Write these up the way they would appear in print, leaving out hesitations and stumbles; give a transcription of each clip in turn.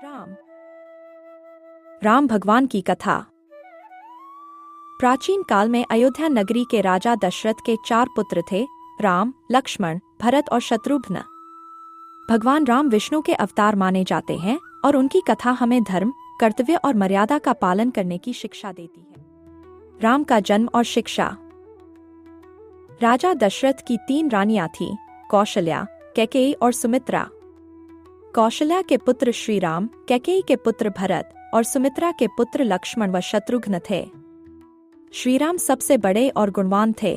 राम राम भगवान की कथा। प्राचीन काल में अयोध्या नगरी के राजा दशरथ के 4 पुत्र थे, राम, लक्ष्मण, भरत और शत्रुघ्न। भगवान राम विष्णु के अवतार माने जाते हैं और उनकी कथा हमें धर्म, कर्तव्य और मर्यादा का पालन करने की शिक्षा देती है। राम का जन्म और शिक्षा। राजा दशरथ की 3 रानियां थीं, कौशल्या, कैकेयी और सुमित्रा। कौशल्या के पुत्र श्री राम, कैकेयी के पुत्र भरत और सुमित्रा के पुत्र लक्ष्मण व शत्रुघ्न थे। श्रीराम सबसे बड़े और गुणवान थे।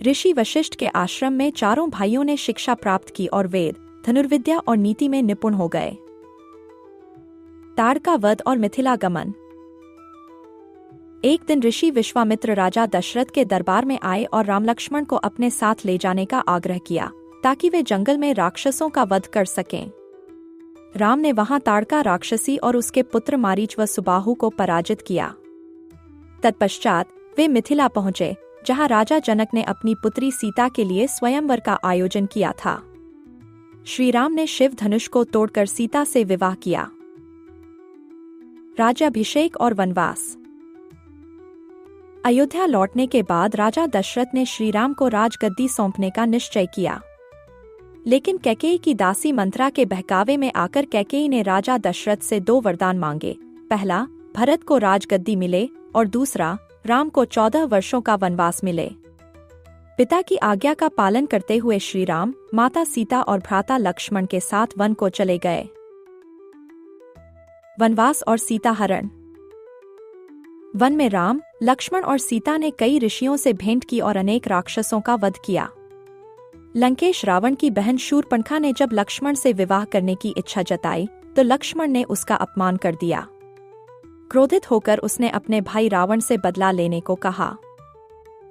ऋषि वशिष्ठ के आश्रम में चारों भाइयों ने शिक्षा प्राप्त की और वेद, धनुर्विद्या और नीति में निपुण हो गए। ताड़का वध और मिथिला गमन। एक दिन ऋषि विश्वामित्र राजा दशरथ के दरबार में आए और राम लक्ष्मण को अपने साथ ले जाने का आग्रह किया ताकि वे जंगल में राक्षसों का वध कर सकें। राम ने वहां ताड़का राक्षसी और उसके पुत्र मारीच व सुबाहु को पराजित किया। तत्पश्चात वे मिथिला पहुंचे, जहां राजा जनक ने अपनी पुत्री सीता के लिए स्वयंवर का आयोजन किया था। श्री राम ने शिव धनुष को तोड़कर सीता से विवाह किया। राज्याभिषेक और वनवास। अयोध्या लौटने के बाद राजा दशरथ ने श्री राम को राजगद्दी सौंपने का निश्चय किया, लेकिन कैकेयी की दासी मंथरा के बहकावे में आकर कैकेयी ने राजा दशरथ से 2 वरदान मांगे। पहला, भरत को राजगद्दी मिले और दूसरा, राम को 14 वर्षों का वनवास मिले। पिता की आज्ञा का पालन करते हुए श्री राम माता सीता और भ्राता लक्ष्मण के साथ वन को चले गए। वनवास और सीता हरण। वन में राम, लक्ष्मण और सीता ने कई ऋषियों से भेंट की और अनेक राक्षसों का वध किया। लंकेश रावण की बहन शूर्पणखा ने जब लक्ष्मण से विवाह करने की इच्छा जताई तो लक्ष्मण ने उसका अपमान कर दिया। क्रोधित होकर उसने अपने भाई रावण से बदला लेने को कहा।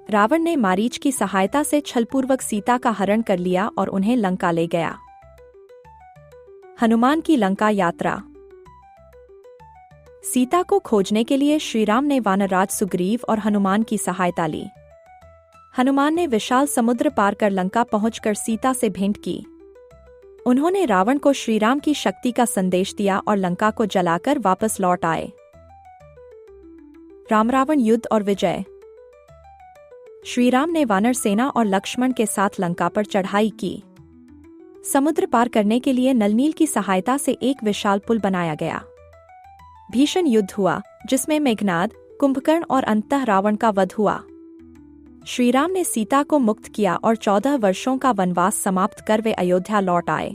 रावण ने मारीच की सहायता से छलपूर्वक सीता का हरण कर लिया और उन्हें लंका ले गया। हनुमान की लंका यात्रा। सीता को खोजने के लिए श्रीराम ने वानरराज सुग्रीव और हनुमान की सहायता ली। हनुमान ने विशाल समुद्र पार कर लंका पहुंचकर सीता से भेंट की। उन्होंने रावण को श्रीराम की शक्ति का संदेश दिया और लंका को जलाकर वापस लौट आए। राम रावण युद्ध और विजय। श्रीराम ने वानर सेना और लक्ष्मण के साथ लंका पर चढ़ाई की। समुद्र पार करने के लिए नलनील की सहायता से एक विशाल पुल बनाया गया। भीषण युद्ध हुआ, जिसमें मेघनाद, कुंभकर्ण और अंततः रावण का वध हुआ। श्रीराम ने सीता को मुक्त किया और 14 वर्षों का वनवास समाप्त कर वे अयोध्या लौट आए।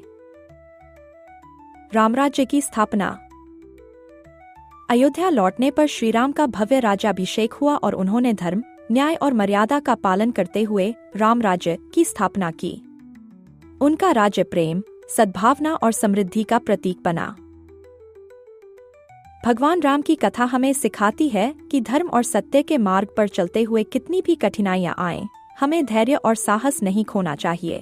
रामराज्य की स्थापना। अयोध्या लौटने पर श्रीराम का भव्य राज्याभिषेक हुआ और उन्होंने धर्म, न्याय और मर्यादा का पालन करते हुए राम राज्य की स्थापना की। उनका राज्य प्रेम, सद्भावना और समृद्धि का प्रतीक बना। भगवान राम की कथा हमें सिखाती है कि धर्म और सत्य के मार्ग पर चलते हुए कितनी भी कठिनाइयां आएं, हमें धैर्य और साहस नहीं खोना चाहिए।